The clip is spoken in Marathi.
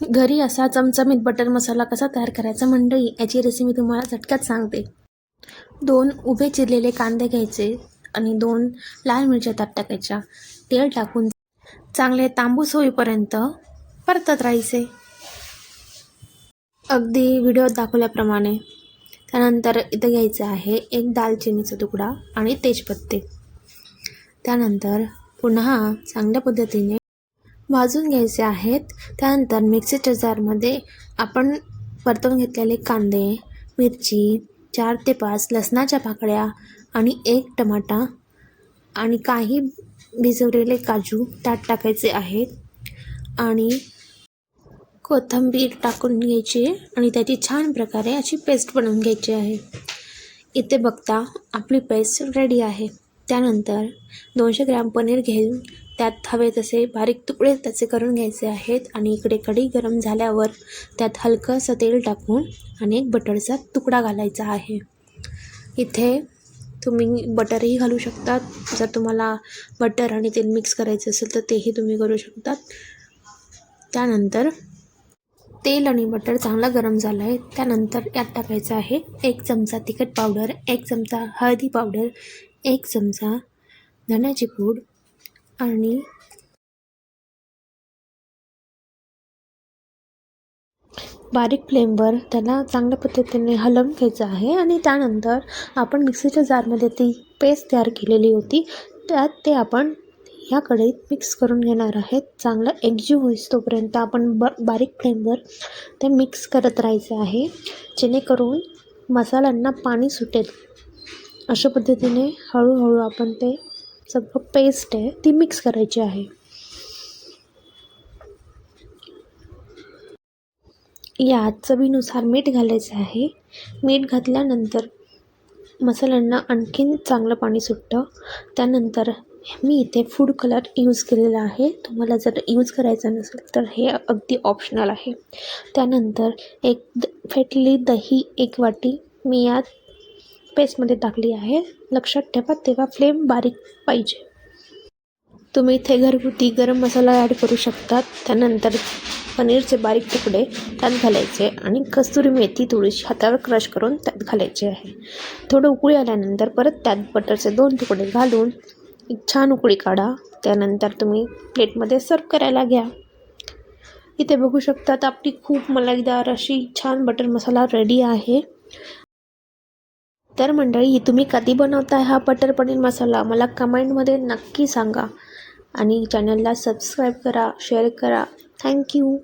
घरी असा चमचमीत बटर मसाला कसा तयार करायचा मंडळी, याची रेसिपी तुम्हाला झटक्यात सांगते. 2 उभे चिरलेले कांदे घ्यायचे आणि 2 लाल मिरच्या त्यात टाकायच्या. तेल टाकून चांगले तांबूस होईपर्यंत परतत राहायचे, अगदी व्हिडिओत दाखवल्याप्रमाणे. त्यानंतर इथं घ्यायचं आहे 1 दालचिनीचा तुकडा आणि तेजपत्ते. त्यानंतर पुन्हा चांगल्या पद्धतीने भाजून घ्यायचे आहेत. त्यानंतर मिक्सरच्या जारमध्ये आपण परतवून घेतलेले कांदे, मिरची, 4 ते 5 लसणाच्या पाकळ्या आणि 1 टमाटा आणि काही भिजवलेले काजू त्यात टाकायचे आहेत आणि कोथिंबीर टाकून घ्यायची आणि त्याची छान प्रकारे अशी पेस्ट बनवून घ्यायची आहे. इथे बघता आपली पेस्ट रेडी आहे. त्यानंतर 200 ग्रॅम पनीर घेऊन त्यात हवे तसे बारीक तुकडे त्याचे करून घ्यायचे आहेत आणि इकडे कढई गरम झाल्यावर त्यात हलकंसं तेल टाकून आणि 1 बटरचा तुकडा घालायचा आहे. इथे तुम्ही बटरही घालू शकतात. जर तुम्हाला बटर आणि तेल मिक्स करायचं असेल तर तेही तुम्ही करू शकतात. त्यानंतर तेल आणि बटर चांगला गरम झाला आहे. त्यानंतर यात टाकायचं आहे 1 चमचा तिखट पावडर, 1 चमचा हळदी पावडर, 1 चमचा धण्याची पूड आणि बारीक फ्लेमवर त्याला चांगल्या पद्धतीने हलवून घ्यायचं आहे आणि त्यानंतर आपण मिक्सरच्या जारमध्ये ती पेस्ट तयार केलेली होती त्यात ते आपण ह्या कढईत मिक्स करून घेणार आहेत. चांगलं एकजीव होईस तोपर्यंत आपण बारीक फ्लेमवर ते मिक्स करत राहायचं आहे, जेणेकरून मसाल्यांना पाणी सुटेल. अशा पद्धतीने हळूहळू आपण ते सगळं पेस्ट आहे ती मिक्स करायची आहे. यात चवीनुसार मीठ घालायचं आहे. मीठ घातल्यानंतर मसाल्यांना आणखीन चांगलं पाणी सुटतं. त्यानंतर मी इथे फूड कलर यूज केलेला आहे. तुम्हाला जर यूज करायचा नसेल तर हे अगदी ऑप्शनल आहे. त्यानंतर फेटलेली दही 1 वाटी मी यात पेस्टमध्ये टाकली आहे. लक्षात ठेवा तेव्हा फ्लेम बारीक पाहिजे. तुम्ही इथे घरगुती गरम मसाला ॲड करू शकतात. त्यानंतर पनीरचे बारीक तुकडे त्यात घालायचे आणि कस्तुरी मेथी थोडीशी हातावर क्रश करून त्यात घालायची आहे. थोडं उकळी आल्यानंतर परत त्यात बटरचे 2 तुकडे घालून एक छान उकळी काढा. त्यानंतर तुम्ही प्लेटमध्ये सर्व करायला घ्या. इथे बघू शकतात आपली खूप मलाईदार अशी छान बटर मसाला रेडी आहे. तर मंडळी, तुम्ही कधी बनवताय हा बटर पनीर मसाला मला कमेंटमध्ये नक्की सांगा आणि चॅनलला सबस्क्राईब करा, शेअर करा. थँक्यू.